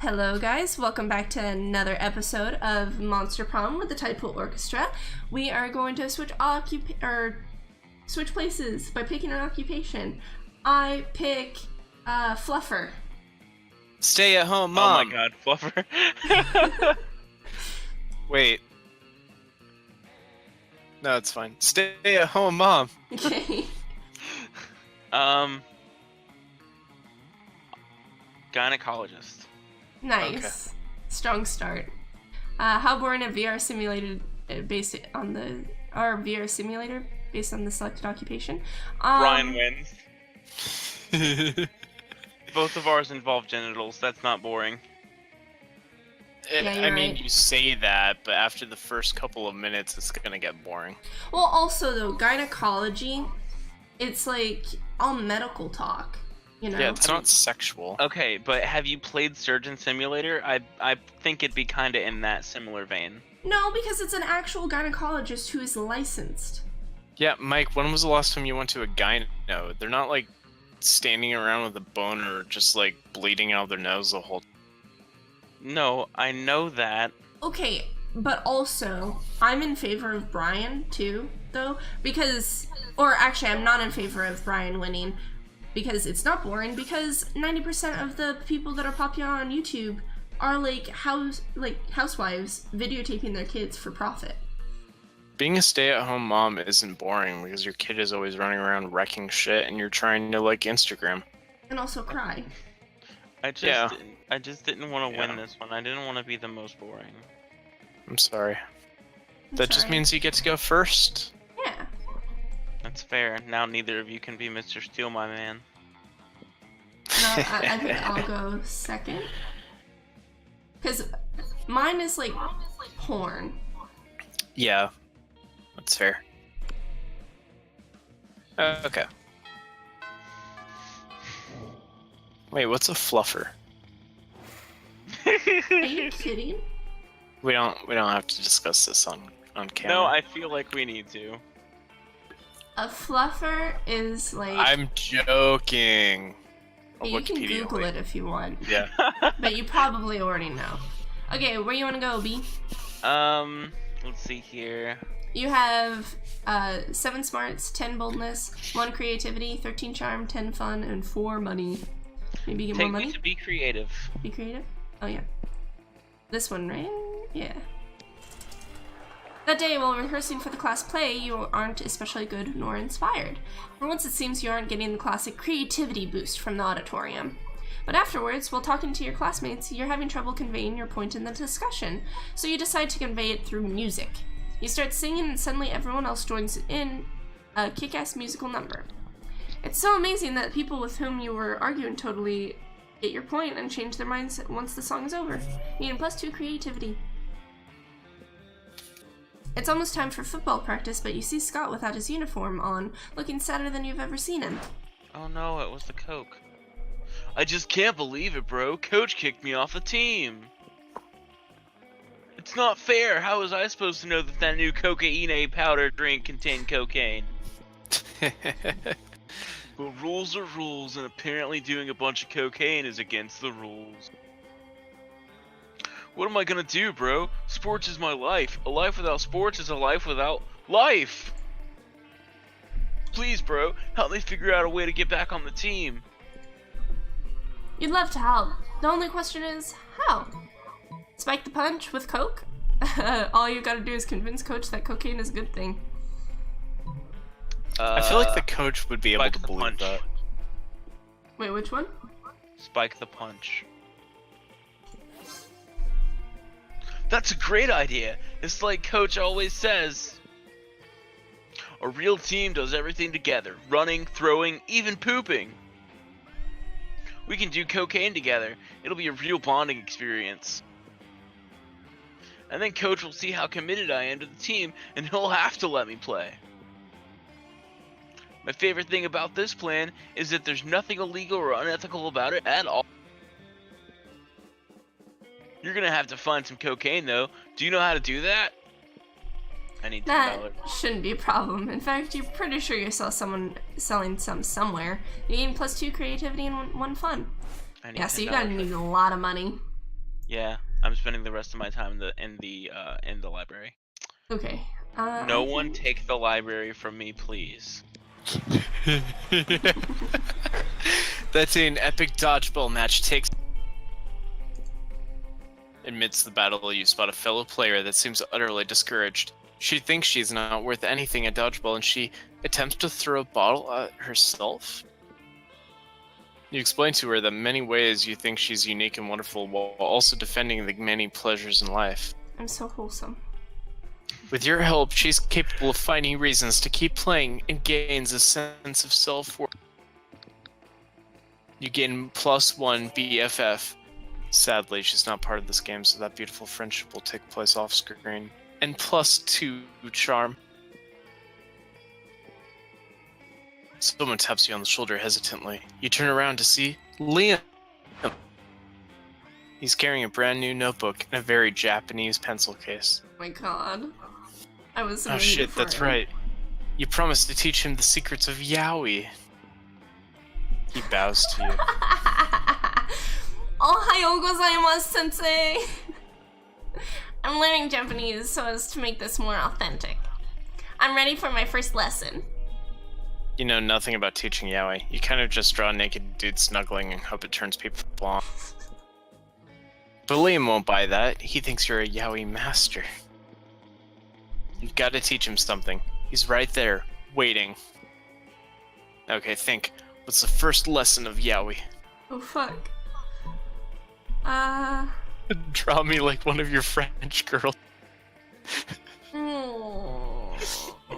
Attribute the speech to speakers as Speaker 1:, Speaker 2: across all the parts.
Speaker 1: Hello guys, welcome back to another episode of Monster Prom with the Tidepool Orchestra. We are going to switch places by picking an occupation. I pick Fluffer.
Speaker 2: Stay at home mom.
Speaker 3: Oh my god, Fluffer.
Speaker 2: Wait. No, it's fine. Stay at home mom.
Speaker 1: Okay.
Speaker 3: Gynecologist.
Speaker 1: Nice. Okay. Strong start. How boring a VR simulator based on the selected occupation?
Speaker 3: Brian wins. Both of ours involve genitals. That's not boring.
Speaker 2: I mean, you say that, but after the first couple of minutes, it's gonna get boring.
Speaker 1: Well, also though, gynecology, it's like all medical talk. You know?
Speaker 2: Yeah, it's not sexual.
Speaker 3: Okay, but have you played Surgeon Simulator? I think it'd be kind of in that similar vein.
Speaker 1: No, because it's an actual gynecologist who is licensed.
Speaker 2: Yeah, Mike, when was the last time you went to a gyno? They're not like standing around with a boner, just like bleeding out their nose the whole time.
Speaker 3: No, I know that.
Speaker 1: Okay, but also, I'm in favor of Brian too, though, because, or actually, I'm not in favor of Brian winning. Because it's not boring, because 90% of the people that are popular on YouTube are like housewives videotaping their kids for profit.
Speaker 2: Being a stay-at-home mom isn't boring because your kid is always running around wrecking shit and you're trying to like Instagram.
Speaker 1: And also cry.
Speaker 3: I just didn't want to win this one. I didn't want to be the most boring.
Speaker 2: I'm sorry. That just means you get to go first.
Speaker 1: Yeah.
Speaker 3: That's fair. Now neither of you can be Mr. Steele, my man.
Speaker 1: No, I think I'll go second. Because mine is like porn.
Speaker 2: Yeah, that's fair. Okay. Wait, what's a fluffer?
Speaker 1: Are you kidding?
Speaker 2: We don't have to discuss this on camera.
Speaker 3: No, I feel like we need to.
Speaker 1: A fluffer is like...
Speaker 2: I'm joking.
Speaker 1: You can Google it if you want.
Speaker 2: Yeah.
Speaker 1: But you probably already know. Okay, where you want to go, B?
Speaker 3: Let's see here.
Speaker 1: You have 7 smarts, 10 boldness, 1 creativity, 13 charm, 10 fun, and 4 money. Maybe get more money?
Speaker 3: Take me to be creative.
Speaker 1: Be creative? Oh, yeah. This one, right? Yeah. That day, while rehearsing for the class play, you aren't especially good nor inspired. For once, it seems you aren't getting the classic creativity boost from the auditorium. But afterwards, while talking to your classmates, you're having trouble conveying your point in the discussion, so you decide to convey it through music. You start singing, and suddenly everyone else joins in a kick-ass musical number. It's so amazing that people with whom you were arguing totally get your point and change their minds once the song is over. You gain +2 creativity. It's almost time for football practice, but you see Scott without his uniform on, looking sadder than you've ever seen him.
Speaker 3: Oh no, it was the Coke. I just can't believe it, bro. Coach kicked me off the team. It's not fair. How was I supposed to know that new cocaine powder drink contained cocaine? Well, rules are rules, and apparently doing a bunch of cocaine is against the rules. What am I gonna do, bro? Sports is my life. A life without sports is a life without life. Please, bro, help me figure out a way to get back on the team.
Speaker 1: You'd love to help. The only question is, how? Spike the punch with Coke? All you gotta do is convince Coach that cocaine is a good thing.
Speaker 2: I feel like the coach would be able to believe that.
Speaker 1: Wait, which one?
Speaker 3: Spike the punch. That's a great idea. It's like Coach always says. A real team does everything together. Running, throwing, even pooping. We can do cocaine together. It'll be a real bonding experience. And then Coach will see how committed I am to the team, and he'll have to let me play. My favorite thing about this plan is that there's nothing illegal or unethical about it at all. You're gonna have to find some cocaine, though. Do you know how to do that? I need $10.
Speaker 1: That shouldn't be a problem. In fact, you're pretty sure you saw someone selling some somewhere. You gain +2 creativity and 1 fun.
Speaker 3: I need
Speaker 1: Yeah, so you
Speaker 3: $10
Speaker 1: gotta need a lot of money.
Speaker 3: Yeah, I'm spending the rest of my time in the library.
Speaker 1: Okay.
Speaker 3: No one take the library from me, please.
Speaker 2: That's an epic dodgeball match takes. Amidst the battle, you spot a fellow player that seems utterly discouraged. She thinks she's not worth anything at dodgeball, and she attempts to throw a bottle at herself. You explain to her that in many ways you think she's unique and wonderful, while also defending the many pleasures in life.
Speaker 1: I'm so wholesome. With
Speaker 2: your help, she's capable of finding reasons to keep playing and gains a sense of self-worth. You gain +1 BFF. Sadly, she's not part of this game, so that beautiful friendship will take place off-screen. And +2 charm. Someone taps you on the shoulder hesitantly. You turn around to see Liam. He's carrying a brand new notebook and a very Japanese pencil case.
Speaker 1: Oh my god. I was so
Speaker 2: Oh shit, that's right. You promised to teach him the secrets of yaoi. He bows to you.
Speaker 1: Ohayou gozaimasu, sensei! I'm learning Japanese so as to make this more authentic. I'm ready for my first lesson.
Speaker 2: You know nothing about teaching yaoi. You kind of just draw a naked dude snuggling and hope it turns people on. But Liam won't buy that. He thinks you're a yaoi master. You've got to teach him something. He's right there, waiting. Okay, think. What's the first lesson of yaoi?
Speaker 1: Oh fuck.
Speaker 2: Draw me like one of your French girls.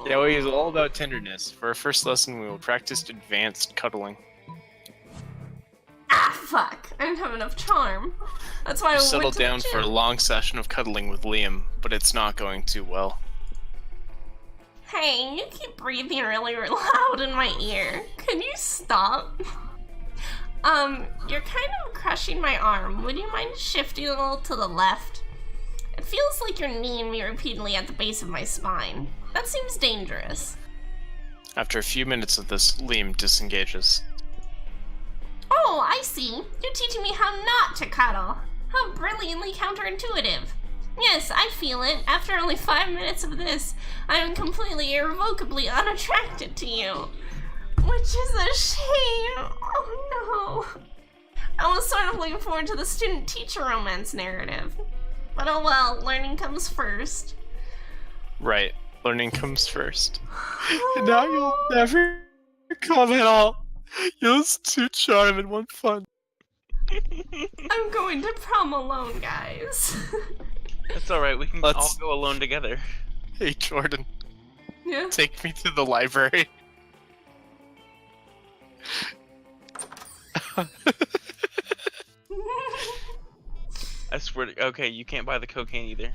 Speaker 2: Yaoi is all about tenderness. For our first lesson, we will practice advanced cuddling.
Speaker 1: Ah, fuck. I didn't have enough charm. That's why I
Speaker 2: settle
Speaker 1: went to
Speaker 2: down
Speaker 1: the
Speaker 2: for a
Speaker 1: gym.
Speaker 2: long session of cuddling with Liam, but it's not going too well.
Speaker 1: Hey, you keep breathing really loud in my ear. Can you stop? You're kind of crushing my arm. Would you mind shifting a little to the left? It feels like you're kneeing me repeatedly at the base of my spine. That seems dangerous.
Speaker 2: After a few minutes of this, Liam disengages.
Speaker 1: Oh, I see. You're teaching me how not to cuddle. How brilliantly counterintuitive. Yes, I feel it. After only 5 minutes of this, I am completely irrevocably unattracted to you. Which is a shame. Oh no. I was sort of looking forward to the student-teacher romance narrative. But oh well, learning comes first.
Speaker 2: Right, learning comes first. And now you'll never come at all. You're just too charming and one fun.
Speaker 1: I'm going to prom alone, guys.
Speaker 3: That's alright, we can all go alone together.
Speaker 2: Hey, Jordan.
Speaker 1: Yeah?
Speaker 2: Take me to the library.
Speaker 3: I swear to... Okay, you can't buy the cocaine either.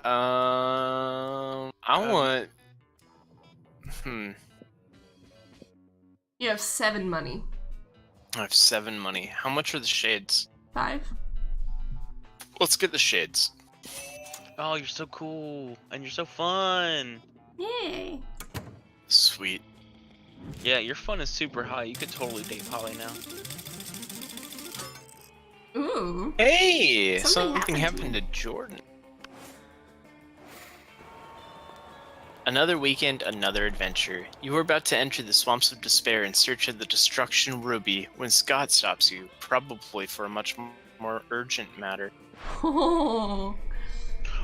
Speaker 2: I want...
Speaker 1: You have 7 money.
Speaker 2: I have 7 money. How much are the shades?
Speaker 1: 5?
Speaker 2: Let's get the shades.
Speaker 3: Oh, you're so cool. And you're so fun.
Speaker 1: Yay.
Speaker 2: Sweet.
Speaker 3: Yeah, your fun is super high. You could totally date Polly now.
Speaker 1: Ooh.
Speaker 2: Hey!
Speaker 1: Something
Speaker 2: Something happened to Jordan. Another weekend, another adventure. You are about to enter the swamps of despair in search of the destruction ruby when Scott stops you, probably for a much more urgent matter.
Speaker 1: Oh.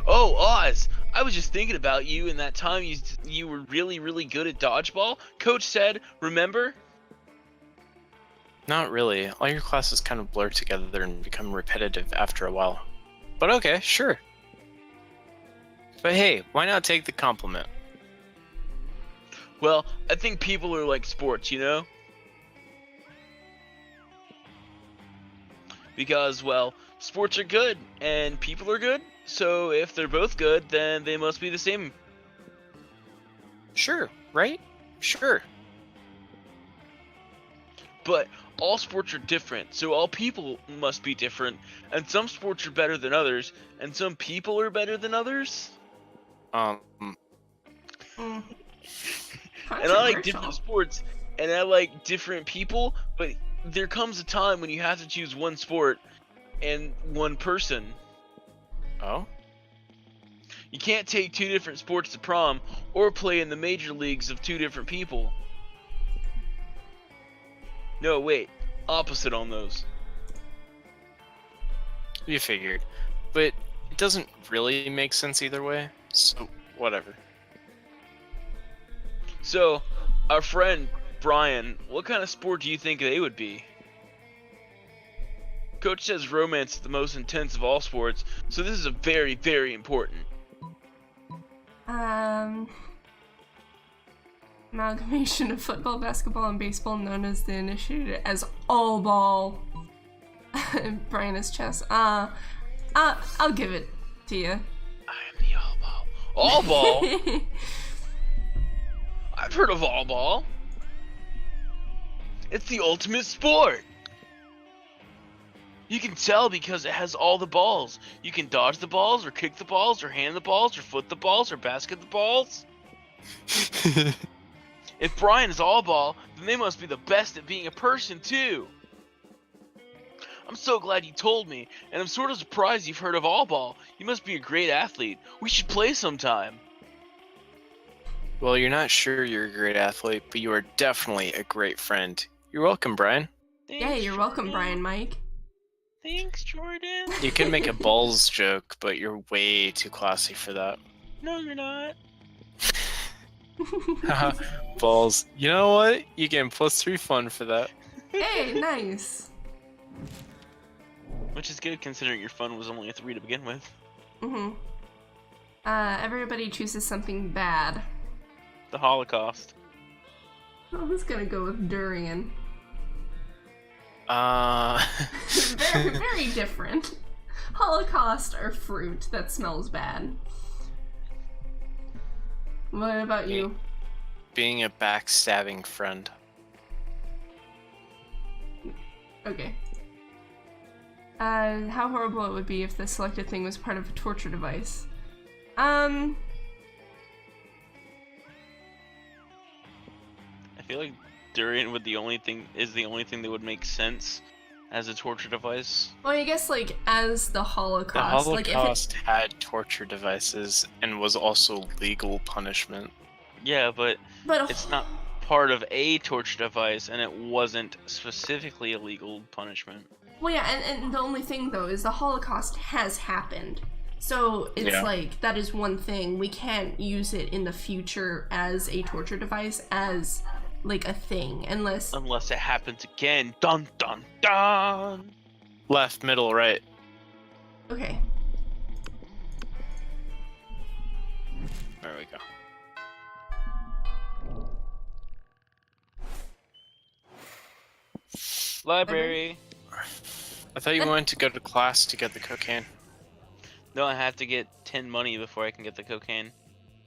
Speaker 3: Oh, Oz! I was just thinking about you and that time you were really, really good at dodgeball. Coach said, remember?
Speaker 2: Not really. All your classes kind of blur together and become repetitive after a while. But okay, sure. But hey, why not take the compliment?
Speaker 3: Well, I think people are like sports, you know? Because, well, sports are good, and people are good, so if they're both good, then they must be the same.
Speaker 2: Sure, right? Sure.
Speaker 3: But all sports are different, so all people must be different, and some sports are better than others, and some people are better than others. And I like different sports, and I like different people, but there comes a time when you have to choose one sport, and one person.
Speaker 2: Oh?
Speaker 3: You can't take two different sports to prom or play in the major leagues of two different people. No, wait. Opposite on those.
Speaker 2: You figured. But it doesn't really make sense either way, so whatever.
Speaker 3: So, our friend Brian, what kind of sport do you think they would be? Coach says romance is the most intense of all sports, so this is a very, very important.
Speaker 1: Amalgamation of football, basketball, and baseball known as the initiated as ALLBALL. Brian is chess. I'll give it to you.
Speaker 3: I am the all ball. All ball? I've heard of all ball. It's the ultimate sport. You can tell because it has all the balls. You can dodge the balls, or kick the balls, or hand the balls, or foot the balls, or basket the balls. If Brian is all ball, then they must be the best at being a person too. I'm so glad you told me, and I'm sort of surprised you've heard of all ball. You must be a great athlete. We should play sometime.
Speaker 2: Well, you're not sure you're a great athlete, but you are definitely a great friend. You're welcome, Brian.
Speaker 3: Thanks,
Speaker 1: Yeah, you're welcome,
Speaker 3: Jordan.
Speaker 1: Brian Mike.
Speaker 3: Thanks, Jordan.
Speaker 2: You can make a balls joke, but you're way too classy for that.
Speaker 3: No, you're not.
Speaker 2: Haha, balls. You know what? You get +3 fun for that.
Speaker 1: Hey, nice.
Speaker 3: Which is good considering your fun was only a 3 to begin with.
Speaker 1: Everybody chooses something bad.
Speaker 3: The Holocaust.
Speaker 1: I was gonna go with durian. Very, very different. Holocaust or fruit that smells bad. What about you?
Speaker 2: Being a backstabbing friend.
Speaker 1: Okay. How horrible it would be if the selected thing was part of a torture device.
Speaker 3: I feel like durian would the only thing that would make sense as a torture device.
Speaker 1: Well, I guess, like, as the Holocaust.
Speaker 2: The
Speaker 1: like,
Speaker 2: Holocaust had torture devices and was also legal punishment.
Speaker 3: Yeah, but
Speaker 1: but
Speaker 3: it's not part of a torture device, and it wasn't specifically a legal punishment.
Speaker 1: Well, yeah, and the only thing, though, is the Holocaust has happened. So it's like, that is one thing. We can't use it in the future as a torture device, as, like, a thing, unless
Speaker 3: it happens again. Dun dun dun!
Speaker 2: Left, middle, right.
Speaker 1: Okay.
Speaker 2: There we go.
Speaker 3: Library.
Speaker 2: I thought you wanted to go to class to get the cocaine.
Speaker 3: No, I have to get 10 money before I can get the cocaine.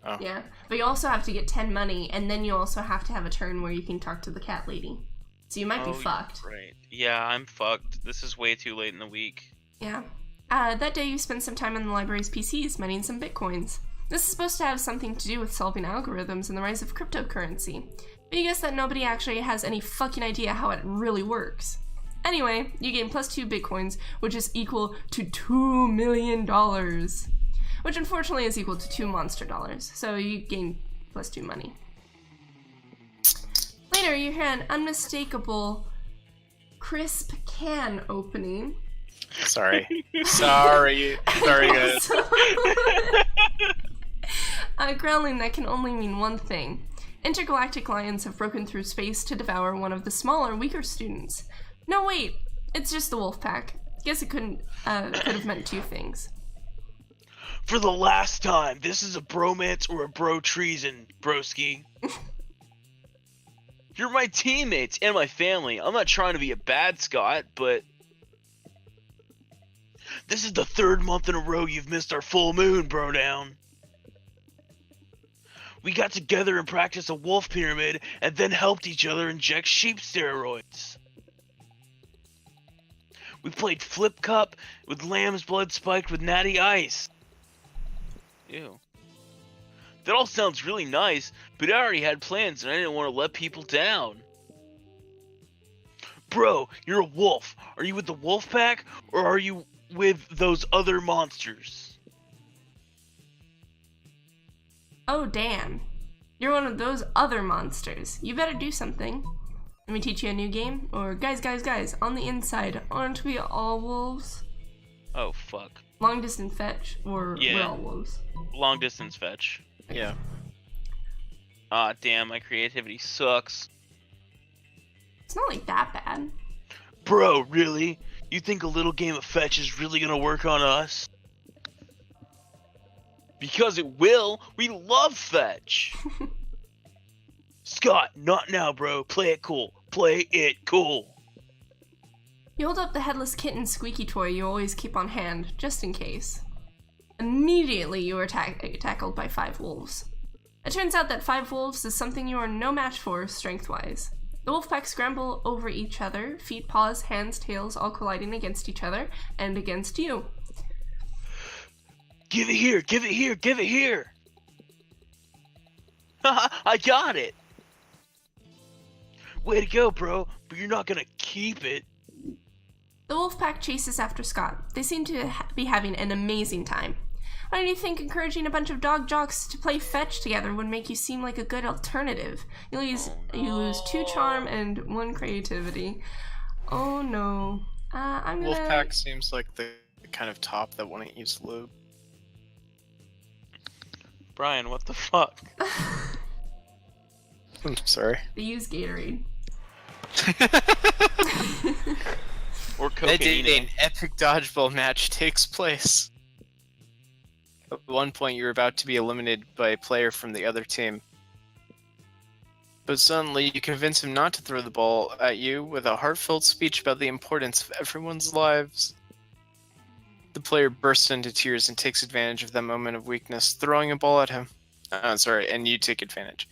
Speaker 2: Oh.
Speaker 1: Yeah, but you also have to get 10 money, and then you also have to have a turn where you can talk to the cat lady. So you might be fucked.
Speaker 3: Right. Yeah, I'm fucked. This is way too late in the week.
Speaker 1: Yeah. That day you spend some time on the library's PCs mining some bitcoins. This is supposed to have something to do with solving algorithms and the rise of cryptocurrency. But you guess that nobody actually has any fucking idea how it really works. Anyway, you gain +2 bitcoins, which is equal to $2 million. Which unfortunately is equal to 2 monster dollars. So you gain +2 money. Later, you hear an unmistakable crisp can opening.
Speaker 2: Sorry. Sorry, guys.
Speaker 1: A growling that can only mean one thing. Intergalactic lions have broken through space to devour one of the smaller, weaker students. No, wait. It's just the wolf pack. Guess it could have meant 2 things.
Speaker 3: For the last time, this is a bromance or a bro treason, broski. You're my teammates and my family. I'm not trying to be a bad Scot, but this is the 3rd month in a row you've missed our full moon, bro down. We got together and practiced a wolf pyramid and then helped each other inject sheep steroids. We played flip cup with lamb's blood spiked with natty ice. Ew. That all sounds really nice, but I already had plans and I didn't want to let people down. Bro, you're a wolf. Are you with the wolf pack, or are you with those other monsters?
Speaker 1: Oh, damn. You're one of those other monsters. You better do something. Let me teach you a new game. Or, guys, on the inside, aren't we all wolves?
Speaker 3: Oh, fuck.
Speaker 1: Long distance fetch, or we're all wolves?
Speaker 3: Long distance fetch.
Speaker 2: Yeah.
Speaker 3: Ah, damn, my creativity sucks.
Speaker 1: It's not like that bad.
Speaker 3: Bro, really? You think a little game of fetch is really gonna work on us? Because it will. We love fetch. Scott, not now, bro. Play it cool. Play it cool.
Speaker 1: You hold up the headless kitten squeaky toy you always keep on hand, just in case. Immediately you are tackled by 5 wolves. It turns out that 5 wolves is something you are no match for, strength-wise. The wolf pack scramble over each other, feet, paws, hands, tails, all colliding against each other, and against you.
Speaker 3: Give it here, give it here, give it here! Haha, I got it! Way to go, bro, but you're not gonna keep it.
Speaker 1: The wolf pack chases after Scott. They seem to be having an amazing time. Why do you think encouraging a bunch of dog jocks to play fetch together would make you seem like a good alternative? You lose 2 charm and 1 creativity. Oh no. I'm gonna...
Speaker 2: Wolfpack seems like the kind of top that wouldn't use lube.
Speaker 3: Brian, what the fuck?
Speaker 2: I'm sorry.
Speaker 1: They use Gatorade.
Speaker 3: Or
Speaker 2: That
Speaker 3: cocaine.
Speaker 2: day, an epic dodgeball match takes place. At one point, you're about to be eliminated by a player from the other team. But suddenly, you convince him not to throw the ball at you with a heartfelt speech about the importance of everyone's lives. The player bursts into tears and takes advantage of that moment of weakness, throwing a ball at him. And you take advantage.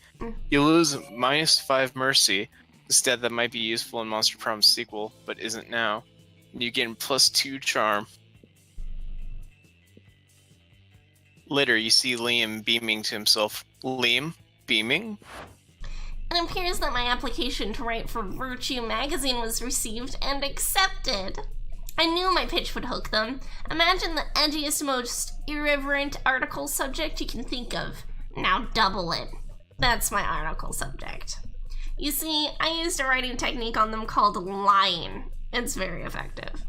Speaker 2: You lose -5 mercy, a stat that might be useful in Monster Prom's sequel, but isn't now. You gain +2 charm. Later, you see Liam beaming to himself. Liam? Beaming?
Speaker 4: It appears that my application to write for Virtue magazine was received and accepted. I knew my pitch would hook them. Imagine the edgiest, most irreverent article subject you can think of. Now double it. That's my article subject. You see, I used a writing technique on them called lying. It's very effective.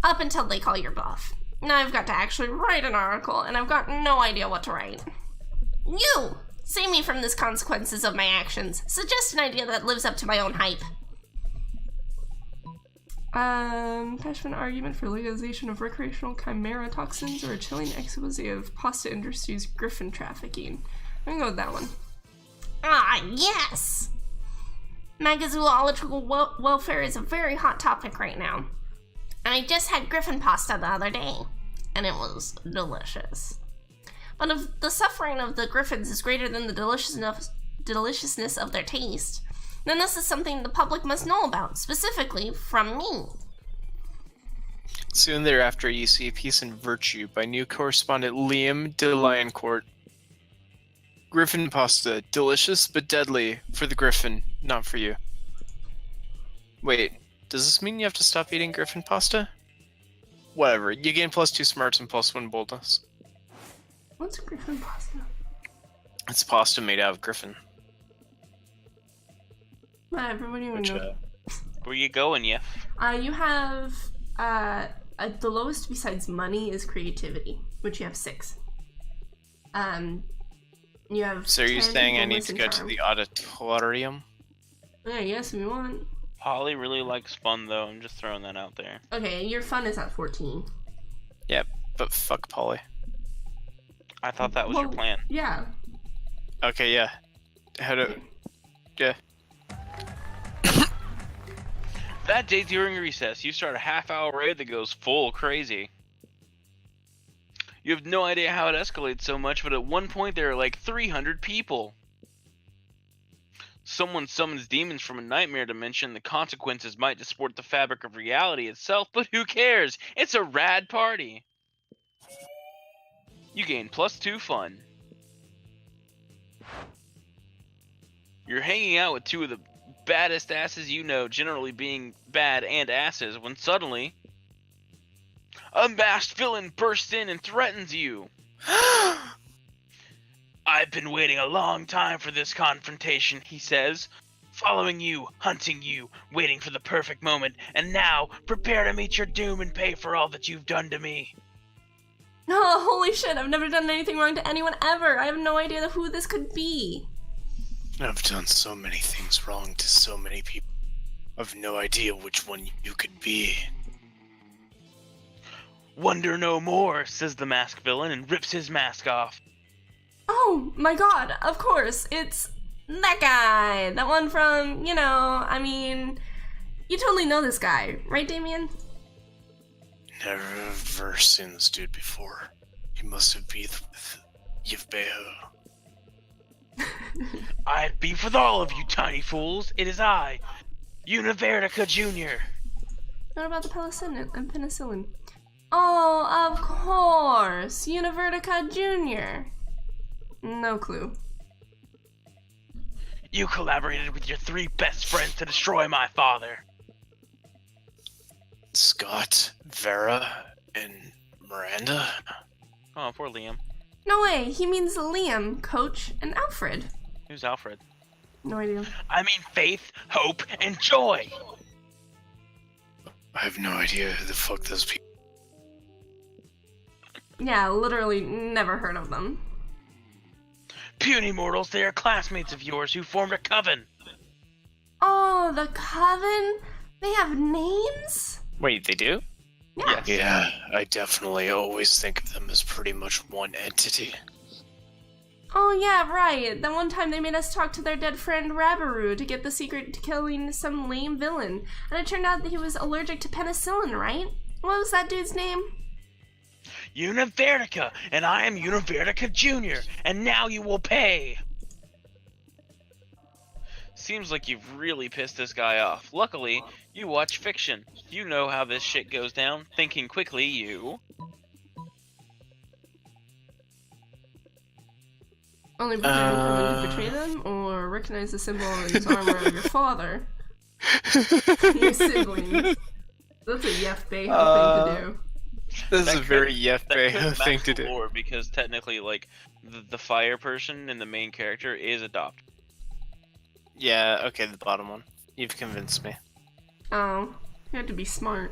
Speaker 4: Up until they call your bluff. Now I've got to actually write an article, and I've got no idea what to write. You! Save me from the consequences of my actions. Suggest an idea that lives up to my own hype.
Speaker 1: Passionate argument for legalization of recreational chimera toxins or a chilling expose of pasta industry's griffin trafficking. I'm gonna go with that one.
Speaker 4: Ah, yes! Magazoological welfare is a very hot topic right now. And I just had griffin pasta the other day, and it was delicious. But if the suffering of the griffins is greater than the deliciousness of their taste, then this is something the public must know about, specifically from me.
Speaker 2: Soon thereafter, you see a piece in Virtue by new correspondent Liam de Lioncourt. Griffin pasta, delicious but deadly for the griffin, not for you. Wait, does this mean you have to stop eating griffin pasta? Whatever, you gain +2 smarts and +1 boldness.
Speaker 1: What's griffin pasta?
Speaker 2: It's pasta made out of griffin.
Speaker 1: Everybody would know.
Speaker 3: Where you going, yeah?
Speaker 1: You have, the lowest besides money is creativity, which you have 6. You have
Speaker 2: So are you
Speaker 1: 10
Speaker 2: saying I need
Speaker 1: boldness
Speaker 2: to
Speaker 1: and
Speaker 2: go to
Speaker 1: charm.
Speaker 2: the auditorium?
Speaker 1: Yeah, yes, if you want.
Speaker 3: Holly really likes fun, though. I'm just throwing that out there.
Speaker 1: Okay, your fun is at 14.
Speaker 2: Yep, but fuck Polly.
Speaker 3: I thought that was your plan.
Speaker 1: Yeah.
Speaker 2: Okay, yeah. How to... Yeah.
Speaker 3: That day during recess, you start a half-hour raid that goes full crazy. You have no idea how it escalates so much, but at one point there are like 300 people. Someone summons demons from a nightmare dimension. The consequences might distort the fabric of reality itself, but who cares? It's a rad party. You gain +2 fun. You're hanging out with 2 of the baddest asses you know, generally being bad and asses, when suddenly a masked villain bursts in and threatens you. I've been waiting a long time for this confrontation, he says. Following you, hunting you, waiting for the perfect moment, and now prepare to meet your doom and pay for all that you've done to me.
Speaker 1: Oh, holy shit, I've never done anything wrong to anyone ever. I have no idea who this could be.
Speaker 2: I've done so many things wrong to so many people. I've no idea which one you could be.
Speaker 3: Wonder no more, says the masked villain and rips his mask off.
Speaker 1: Oh my god, of course, it's that guy. That one from, you totally know this guy, right, Damien?
Speaker 2: Never seen this dude before. He must have beef with TPO.
Speaker 3: I have beef with all of you tiny fools. It is I, Univertica Jr.
Speaker 1: What about the penicillin? Oh, of course, Univertica Jr. No clue.
Speaker 3: You collaborated with your 3 best friends to destroy my father.
Speaker 2: Scott, Vera, and Miranda?
Speaker 3: Oh, poor Liam.
Speaker 1: No way, he means Liam, Coach, and Alfred.
Speaker 3: Who's Alfred?
Speaker 1: No idea.
Speaker 3: I mean faith, hope, and joy.
Speaker 2: I have no idea who the fuck those people.
Speaker 1: Yeah, literally never heard of them.
Speaker 3: Puny mortals, they are classmates of yours who formed a coven.
Speaker 1: Oh, the Coven? They have names?
Speaker 2: Wait, they do?
Speaker 1: Yeah.
Speaker 2: Yeah, I definitely always think of them as pretty much one entity.
Speaker 1: Oh yeah, right. That one time they made us talk to their dead friend Rabaroo to get the secret to killing some lame villain. And it turned out that he was allergic to penicillin, right? What was that dude's name?
Speaker 3: Univertica, and I am Univertica Jr., and now you will pay. Seems like you've really pissed this guy off. Luckily, you watch fiction. You know how this shit goes down. Thinking quickly, you...
Speaker 1: Only preparing for when to betray them, or recognize the symbol on his armor of your father. Your siblings. That's a Yef Beho thing to do.
Speaker 2: This is
Speaker 3: That
Speaker 2: a very
Speaker 3: could-
Speaker 2: Yef
Speaker 3: that
Speaker 2: Beho
Speaker 3: could
Speaker 2: thing
Speaker 3: match
Speaker 2: to
Speaker 3: the
Speaker 2: do.
Speaker 3: lore, because technically, like, the fire person and the main character is adopted.
Speaker 2: Yeah, okay, the bottom one. You've convinced me.
Speaker 1: Oh, you had to be smart.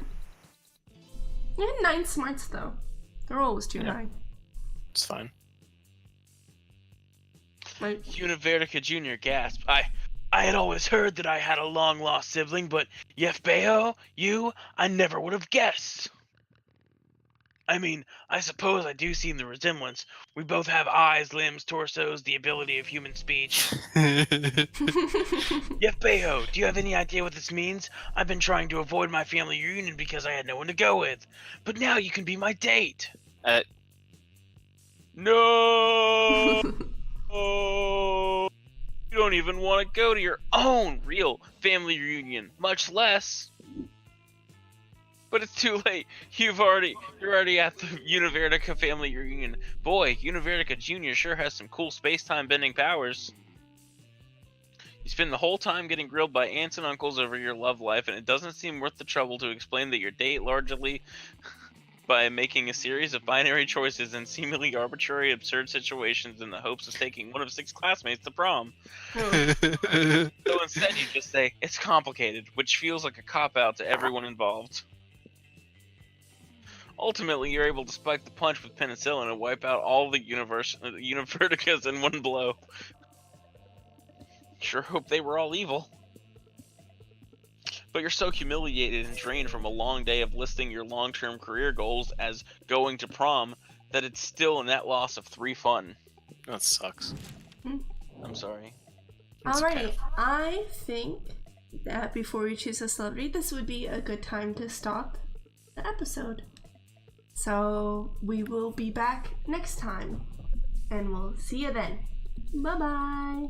Speaker 1: You had 9 smarts though. The roll was too
Speaker 2: Yeah.
Speaker 1: high.
Speaker 2: It's fine.
Speaker 1: Like,
Speaker 3: Univertica Jr. gasped. I had always heard that I had a long-lost sibling, but Yef Beho, I never would have guessed. I mean, I suppose I do see the resemblance. We both have eyes, limbs, torsos, the ability of human speech. Yef Beho, do you have any idea what this means? I've been trying to avoid my family reunion because I had no one to go with. But now you can be my date. No! Oh, you don't even want to go to your own real family reunion, much less. But it's too late. You're already at the Univertica family reunion. Boy, Univertica Jr. sure has some cool space-time bending powers. You spend the whole time getting grilled by aunts and uncles over your love life, and it doesn't seem worth the trouble to explain that your date largely by making a series of binary choices in seemingly arbitrary, absurd situations in the hopes of taking one of 6 classmates to prom.
Speaker 1: oh.
Speaker 3: So instead you just say, it's complicated, which feels like a cop-out to everyone involved. Ultimately, you're able to spike the punch with penicillin and wipe out all the Univerticas in one blow. Sure hope they were all evil. But you're so humiliated and drained from a long day of listing your long-term career goals as going to prom that it's still a net loss of 3 fun.
Speaker 2: That sucks.
Speaker 3: I'm sorry.
Speaker 2: That's
Speaker 1: Alrighty,
Speaker 2: okay.
Speaker 1: I think that before we choose a celebrity, this would be a good time to stop the episode. So we will be back next time, and we'll see you then. Bye-bye!